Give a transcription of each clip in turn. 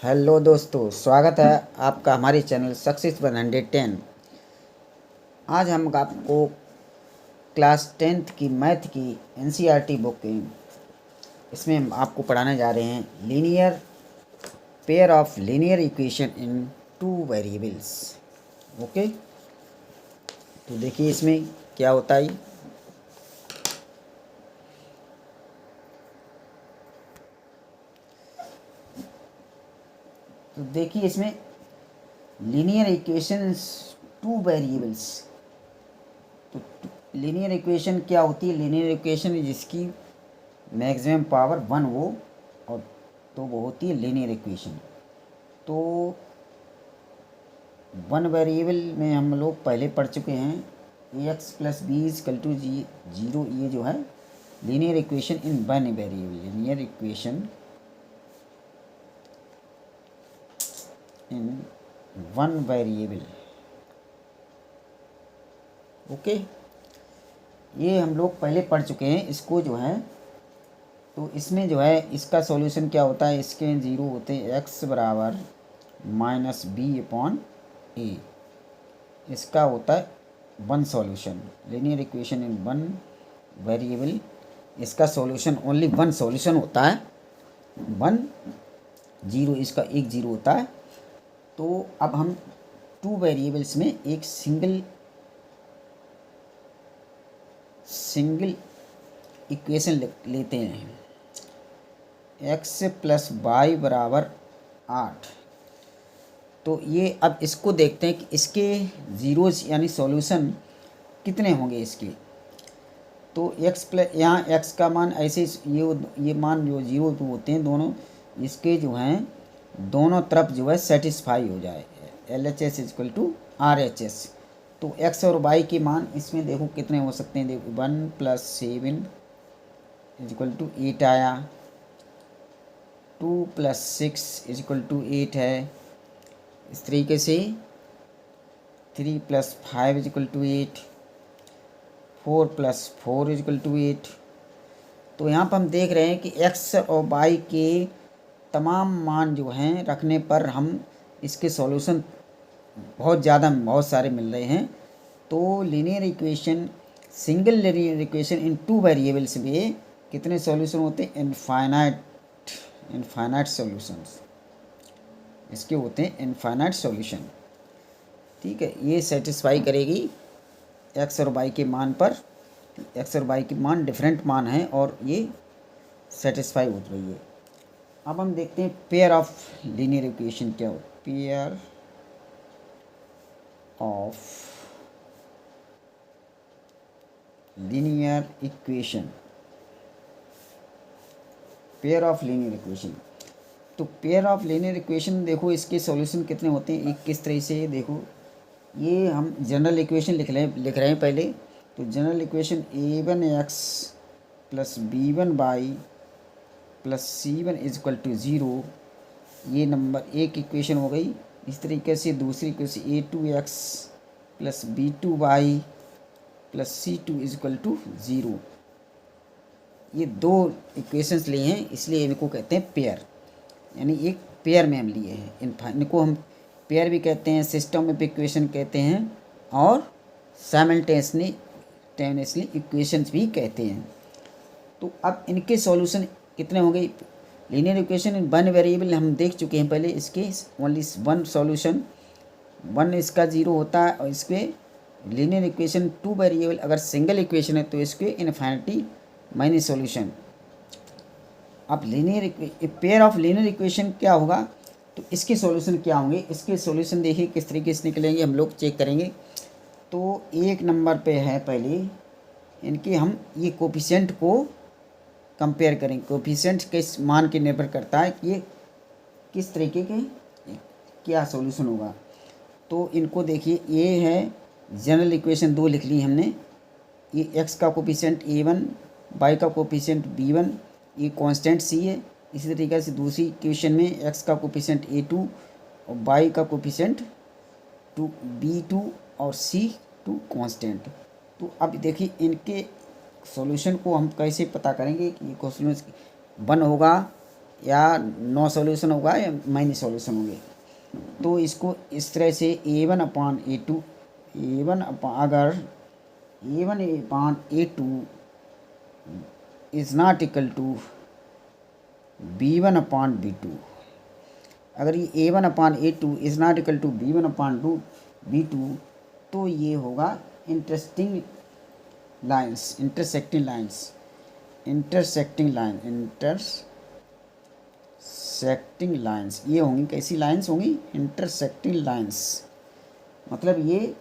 Hello दोस्तों, स्वागत है आपका हमारे चैनल सक्सेस 110। आज हम आपको क्लास 10th की मैथ की एनसीईआरटी बुक की इसमें हम आपको पढ़ाने जा रहे हैं linear pair of linear equation in two variables. Okay, तो देखिए इसमें क्या होता है। तो देखिए इसमें लीनियर इक्वेशंस टू वेरिएबल्स। तो लीनियर इक्वेशन क्या होती है? लीनियर इक्वेशन जिसकी मैक्सिमम पावर 1 हो और तो वो होती है लीनियर इक्वेशन। तो वन वेरिएबल में हम लोग पहले पढ़ चुके हैं x plus b is equal to zero. ये जो है linear equation in one variable, linear equation in one variable. Okay, ये हम लोग पहले पढ़ चुके हैं इसको जो है। तो इसमें जो है इसका सॉल्यूशन क्या होता है? इसके ज़ीरो होते हैं एक्स बराबर माइनस बी अपॉन ए। इसका होता है one solution, linear equation in one variable. इसका सॉल्यूशन ओनली वन सॉल्यूशन होता है, वन जीरो, इसका एक जीरो होता है। तो अब हम टू वेरिएबल्स में एक सिंगल इक्वेशन लेते हैं, एक्स प्लस वाई बराबर 8। तो ये अब इसको देखते हैं कि इसके ज़ीरोज यानी सॉल्यूशन कितने होंगे इसके। तो एक्स प्लस यहाँ एक्स का मान ऐसे ये मान जो जीरो टू होते हैं दोनों, इसके जो हैं दोनों तरफ जो है सेटिस्फाई हो जाए, L H S is equal to R H S. तो एक्स और वाई के मान इसमें देखो कितने हो सकते हैं। देखो 1 + 7 इजक्वल टू 8 आया, 2 + 6 इजक्वल टू 8 है। इस तरीके से 3 + 5 इजक्वल टू 8, 4 + 4 इजक्वल टू 8। तो यहाँ पर हम देख रहे हैं कि एक्स और वाई के तमाम मान जो हैं रखने पर हम इसके सॉल्यूशन बहुत सारे मिल रहे हैं। तो linear equation, single linear equation in two variables में कितने सॉल्यूशन होते हैं? इनफाइनाइट सॉल्यूशंस इसके होते हैं, इनफाइनाइट सॉल्यूशन। ठीक है, ये सेटिस्फाई करेगी एक्स और वाई के मान पर। एक्स और वाई के मान डिफरेंट मान हैं और ये सेटिस्फाई हो रही है। अब हम देखते हैं पेयर ऑफ लीनियर इक्वेशन क्या हो। Pair of linear equation, pair of linear equation. तो पेयर ऑफ लीनियर इक्वेशन देखो इसके सॉल्यूशन कितने होते हैं। एक किस तरह से देखो, ये हम जनरल इक्वेशन लिख रहे हैं पहले। तो general equation a1x + b1y + c1 equal to 0, ये नंबर एक इक्वेशन हो गई। इस तरीके से दूसरी equation a2x + b2y + c2 equal to 0। ये दो इक्वेशंस लिए हैं, इसलिए इनको कहते हैं पेयर, यानी एक पेयर में हम लिए हैं। इनको हम पेयर भी कहते हैं, सिस्टम ऑफ इक्वेशन कहते हैं और साइमल्टेनियसली इक्वेशंस भी कहते हैं। तो अब इनके सॉल्यूशन कितने होंगे? Linear equation in one variable हम देख चुके हैं पहले, इसके ओनली वन सॉल्यूशन, वन इसका जीरो होता है। और इसके लीनियर इक्वेशन टू वेरिएबल अगर सिंगल इक्वेशन है तो इसके इन्फिनिटी माइनस सॉल्यूशन। अब पेयर ऑफ लीनियर इक्वेशन क्या होगा? तो इसके सॉल्यूशन क्या होंगे? इसके सॉल्यूशन देखिए किस तरीके से निकलेंगे, हम लोग चेक करेंगे। तो एक नंबर पे है पहले इनके, हम ये कोफिशिएंट को कंपेयर करेंगे। कोफिशिएंट किस मान के निर्भर करता है कि ये किस तरीके के क्या सॉल्यूशन होगा। तो इनको देखिए, ये है जनरल इक्वेशन दो लिख ली हमने। ये एक्स का कोफिशिएंट a1, वाई का कोफिशिएंट b1, ये कांस्टेंट c है। इसी तरीके से दूसरी इक्वेशन में एक्स का कोफिशिएंट a2 और वाई का कोफिशिएंट b2 और c2 कांस्टेंट। तो अब देखिए इनके सॉल्यूशन को हम कैसे पता करेंगे कि ये क्वेश्चन वन होगा या नो सॉल्यूशन होगा या माइनस सॉल्यूशन होंगे। तो इसको इस तरह से A1/A2 अगर A1/A2 is not equal to B1/B2, अगर ये A1/A2 is not equal to B1/B2 तो ये होगा इंटरेस्टिंग लाइन्स, इंटरसेक्टिंग लाइन्स ये होंगी। कैसी लाइन्स होंगी? Intersecting lines. मतलब ये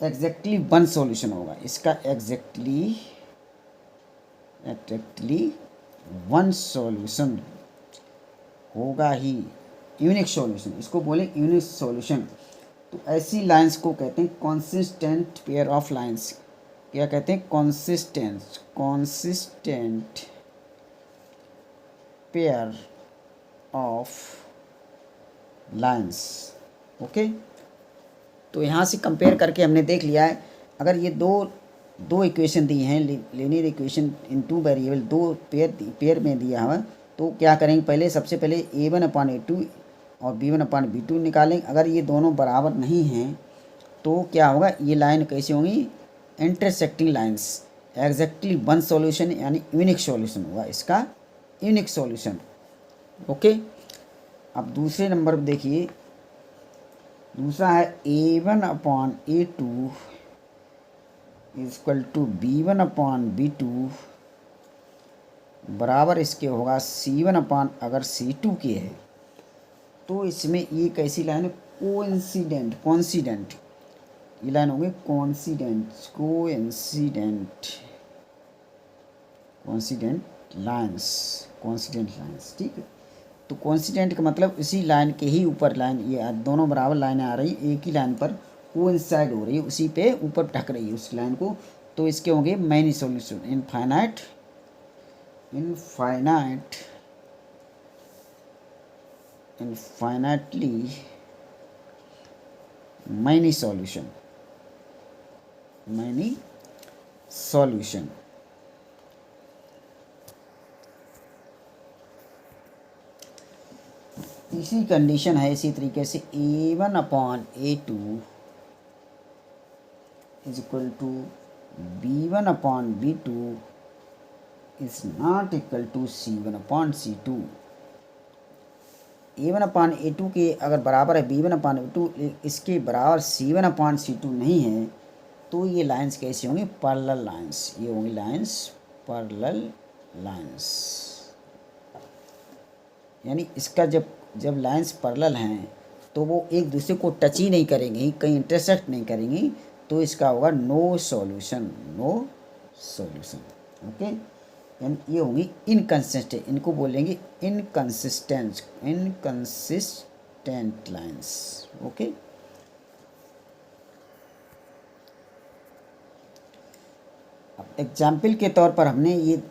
एग्जैक्टली वन सॉल्यूशन होगा इसका, एग्जैक्टली वन सॉल्यूशन होगा ही, यूनिक सॉल्यूशन, इसको बोले यूनिक सॉल्यूशन। तो ऐसी लाइंस को कहते हैं कॉन्सिस्टेंट पेयर ऑफ लाइंस। क्या कहते हैं? Consistent pair of lines. Okay, तो यहाँ से कंपेयर करके हमने देख लिया है, अगर ये दो इक्वेशन दी हैं, linear equation in two variable, दो पेयर में दिया हुआ, तो क्या करेंगे? पहले सबसे पहले A1/A2 और B1/B2 निकालेंगे। अगर ये दोनों बराबर नहीं हैं तो क्या होगा? ये लाइन कैसी होंगी? Intersecting lines, exactly one solution यानी यूनिक सॉल्यूशन होगा इसका, यूनिक सॉल्यूशन। ओके, अब दूसरे नंबर पर देखिए, दूसरा है A1/A2 इक्वल टू B1/B2 बराबर इसके होगा C1 अगर C2 के है तो इसमें ये कैसी लाइन है? कोइंसिडेंट ये लाइन होगी कोइंसिडेंट लाइंस, ठीक है। तो कोइंसिडेंट का मतलब इसी लाइन के ही ऊपर लाइन, ये दोनों बराबर लाइनें आ रही, एक ही लाइन पर कोइंसाइड हो रही है, उसी पे ऊपर ढक रही है उस लाइन को, तो इसके होंगे many solution, infinitely many solution. इसी कंडीशन है इसी तरीके से A1/A2 is equal to B1/B2 is not equal to C1/C2। A1/A2 के अगर बराबर है B1/B2, इसके बराबर C1/C2 नहीं है, तो ये लाइंस कैसी होंगी? पैरेलल लाइंस, ये होंगी लाइंस पैरेलल लाइंस। यानी इसका जब लाइंस पैरेलल हैं तो वो एक दूसरे को टच ही नहीं करेंगी, कहीं इंटरसेक्ट नहीं करेंगी, तो इसका होगा नो सॉल्यूशन। ओके, यानी ये होंगी इनकंसिस्टेंट, इनको बोलेंगे इनकंसिस्टेंट लाइंस। ओके, अब एग्जाम्पल के तौर पर हमने ये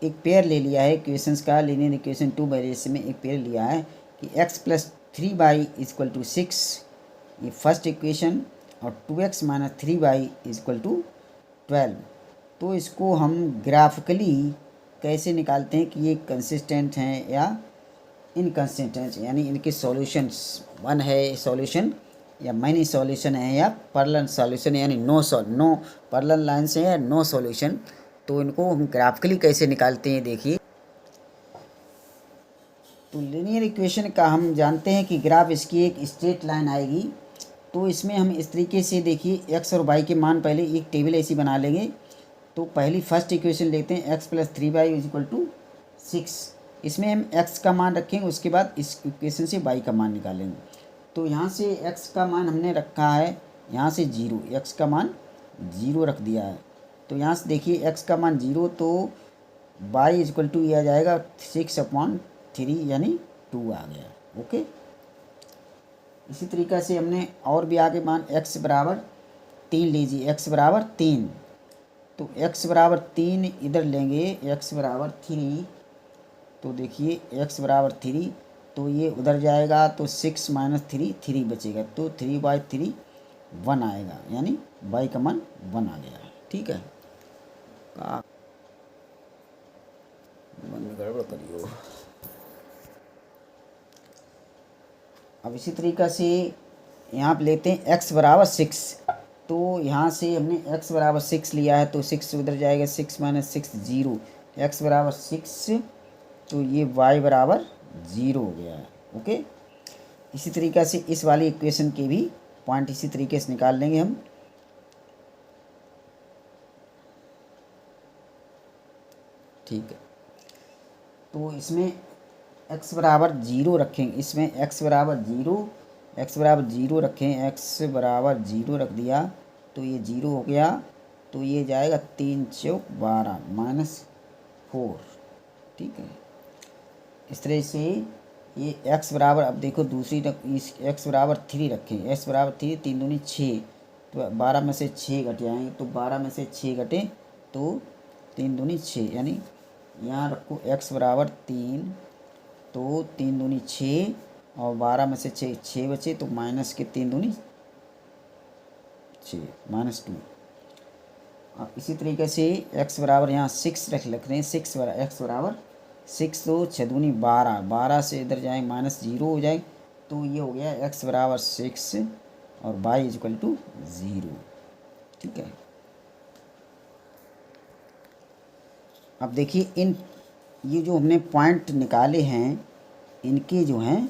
एक पेयर ले लिया है इक्वेशंस का, लीनियर इक्वेशन टू वेरिएशन में एक पेयर लिया है कि x+3y = 6, ये फर्स्ट इक्वेशन, और 2x - 3y = 12। तो इसको हम ग्राफिकली कैसे निकालते हैं कि ये कंसिस्टेंट हैं या इनकंसिस्टेंट, यानी इनके सॉल्यूशंस वन है सॉल्यूशन या मैनी सॉल्यूशन है या पैरेलल सॉल्यूशन, यानी नो पैरेलल लाइंस है या नो सॉल्यूशन। तो इनको हम ग्राफिकली कैसे निकालते हैं देखिए। तो लीनियर इक्वेशन का हम जानते हैं कि ग्राफ इसकी एक स्ट्रेट लाइन आएगी, तो इसमें हम इस तरीके से देखिए x और y के मान पहले एक टेबल ऐसी बना लेंगे। तो पहली फर्स्ट इक्वेशन लेते हैं x+3y = 6, इसमें हम x का मान रखेंगे, उसके बाद इस इक्वेशन से y का मान निकालेंगे। तो यहाँ से x का मान हमने रखा है यहाँ से 0, x का मान 0 रख दिया है। तो यहाँ से देखिए x का मान 0, तो y = ये आ जाएगा 6/3 यानी 2 आ गया। ओके, इसी तरीक़े से हमने और भी आगे मान x = 3 लीजिए, x = 3, तो x = 3 इधर लेंगे, x = 3, तो देखिए x = 3, तो ये उधर जाएगा तो 6 - 3 3 बचेगा, तो 3/3 1 आएगा, यानी y का मान 1 आ गया। ठीक है, का बंद गड़बड़ करियो। अब इसी तरीक़ा से यहाँ पे लेते हैं x बराबर 6। तो यहाँ से हमने x बराबर 6 लिया है, तो 6 उधर जाएगा, 6 माइनस 6 0, x बराबर 6, तो ये y बराबर 0 हो गया है। ओके, इसी तरीक़ा से इस वाली इक्वेशन के भी पॉइंट इसी तरीके से निकाल लेंगे हम। ठीक है, तो इसमें x बराबर 0 रखेंगे, इसमें x बराबर 0 रखें, x बराबर 0 रख दिया तो ये 0 हो गया, तो ये जाएगा 3 चौक 12 माइनस 4। ठीक है, इस तरह से ये x बराबर, अब देखो दूसरी इस x बराबर 3 रखें, x बराबर 3, 3 दूनी 6, तो 12 में से 6 घट जाएंगे, तो 12 में से 6 घटे तो 3 दूनी 6, यानी यहाँ रखो x बराबर 3, तो 3 दूनी 6 और 12 में से 6 बचे, तो माइनस के 3 दूनी 6 माइनस 2। अब इसी तरीके से x बराबर यहाँ 6 रख रहे हैं, x बराबर 6, तो 6 दूनी 12, 12 से इधर जाए माइनस 0 हो जाए, तो ये हो गया x बराबर 6 और y इक्वल टू 0। ठीक है, अब देखिए ये जो हमने पॉइंट निकाले हैं, इनके जो हैं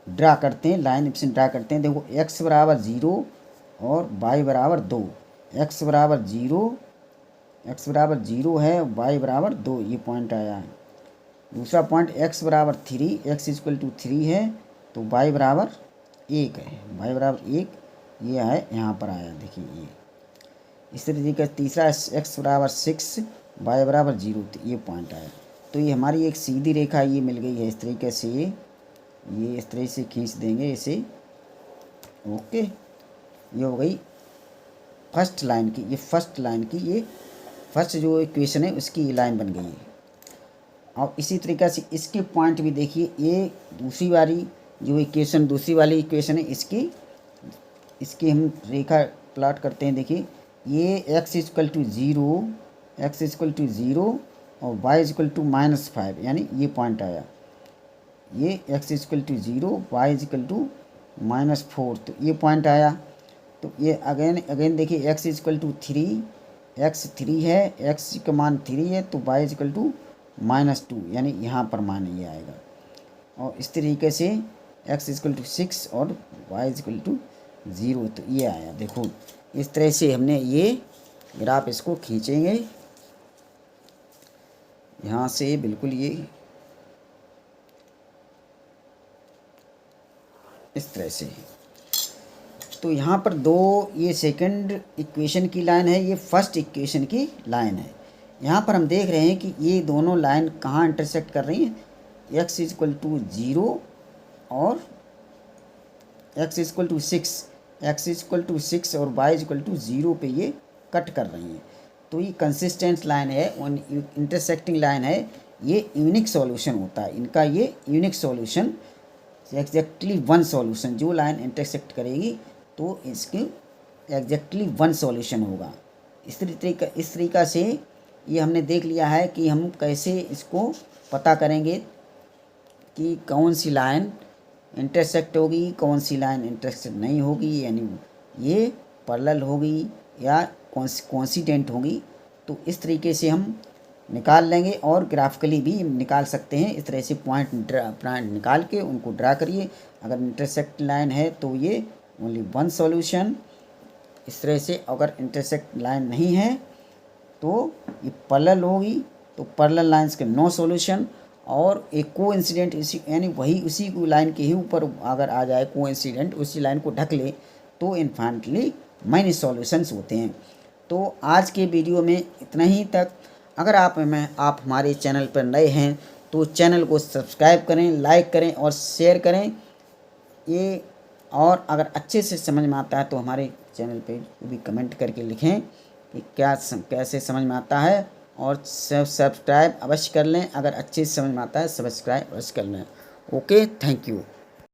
ड्रा करते हैं, लाइन से ड्रा करते हैं। देखो x बराबर 0 और y बराबर 2, x बराबर 0 है, y बराबर 2, ये पॉइंट आया है। दूसरा पॉइंट x बराबर 3, x इक्वल टू 3 है, तो y बराबर 1 है, y बराबर 1 ये है, यहाँ पर आया देखिए ये। इस तरीके का तीसरा x बराबर 6, y बराबर 0, तो ये पॉइंट आया। तो ये हमारी एक सीधी रेखा ये मिल गई है, इस तरीके से ये इस तरह से खींच देंगे इसे। ओके, ये हो गई फर्स्ट लाइन की, ये फर्स्ट जो इक्वेशन है उसकी ये लाइन बन गई है। और इसी तरीक़े से इसके पॉइंट भी देखिए, ये दूसरी वाली वाली इक्वेशन है, इसकी हम रेखा प्लॉट करते हैं। देखिए ये x इक्वल टू 0 और y इक्वल टू -5, यानी ये पॉइंट आया, ये x equal to 0, y equal to -4, तो ये पॉइंट आया। तो ये अगेन देखिए x इक्वल टू 3, x 3 है, x का मान 3 है, तो y इक्वल टू -2, यानी यहाँ पर मान ये आएगा। और इस तरीके से x इक्वल टू 6 और y इक्वल टू 0, तो ये आया। देखो इस तरह से हमने ये ग्राफ इसको खींचेंगे यहाँ से, बिल्कुल ये इस तरह से। तो यहाँ पर ये सेकंड इक्वेशन की लाइन है, ये फर्स्ट इक्वेशन की लाइन है। यहाँ पर हम देख रहे हैं कि ये दोनों लाइन कहाँ इंटरसेक्ट कर रही हैं, x इक्वल टू 0 और x इक्वल टू 6 और y इक्वल टू 0 पे ये कट कर रही हैं। तो ये कंसिस्टेंट लाइन है, इंटरसेक्टिंग लाइन है, ये यूनिक सॉल्यूशन होता है इनका, ये unique solution, exactly one solution. जो लाइन इंटरसेक्ट करेगी तो इसकी एग्जैक्टली वन सॉल्यूशन होगा। इस तरीक़ा से ये हमने देख लिया है कि हम कैसे इसको पता करेंगे कि कौन सी लाइन इंटरसेक्ट होगी, कौन सी लाइन इंटरसेक्ट नहीं होगी, यानी ये पैरेलल होगी या कोइंसिडेंट होगी। तो इस तरीके से हम निकाल लेंगे और ग्राफिकली भी निकाल सकते हैं। इस तरह से पॉइंट निकाल के उनको ड्रा करिए। अगर इंटरसेक्ट लाइन है तो ये ओनली वन सॉल्यूशन, इस तरह से। अगर इंटरसेक्ट लाइन नहीं है तो ये पैरेलल होगी, तो पैरेलल लाइंस के नो सॉल्यूशन। और एक कोइंसिडेंट यानी वही उसी को लाइन के ही ऊपर अगर आ जाए कोइंसिडेंट, उसी लाइन को ढक ले, तो इन्फाइनेटली मैनी सॉल्यूशंस होते हैं। तो आज के वीडियो में इतना ही तक। अगर आप हमारे चैनल पर नए हैं तो चैनल को सब्सक्राइब करें, लाइक करें और शेयर करें। ये और अगर अच्छे से समझ में आता है तो हमारे चैनल पे भी कमेंट करके लिखें कि कैसे समझ में आता है, और सब्सक्राइब अवश्य कर लें। अगर अच्छे से समझ में आता है सब्सक्राइब अवश्य कर लें। Okay, thank you.